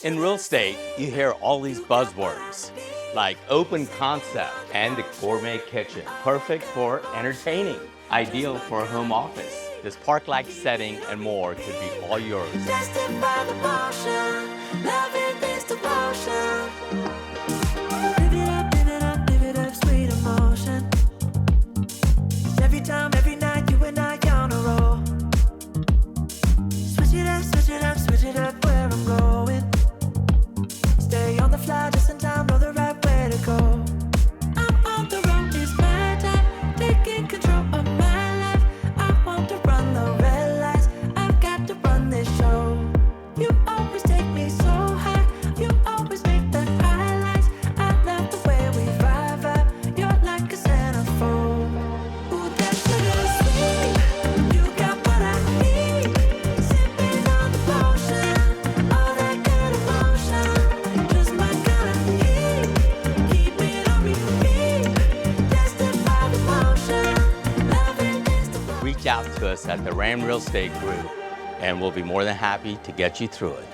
In real estate, you hear all these buzzwords like open concept and the gourmet kitchen, perfect for entertaining, ideal for a home office. This park-like setting and more could be all yours. Tested by the motion, loving this devotion. Live it up, sweet emotion. Every time, every night, you and I on a roll. Switch it up, switch it up, switch it up where I'm going. Stay on the fly just in time, know the right way to go. I'm on the road, it's my time, taking control of my life. I want to run the red lights, I've got to run this show. You always take me so high, you always make the highlights. I love the way we vibe, you're like a centerfold. Ooh, that's bittersweet, you got what I need. Sipping on the potion, all that good emotion. Just my kind of heat, keep it on repeat. Tested by the motion, loving this devotion. Reach out to us at the Ram Real Estate Group, and we'll be more than happy to get you through it.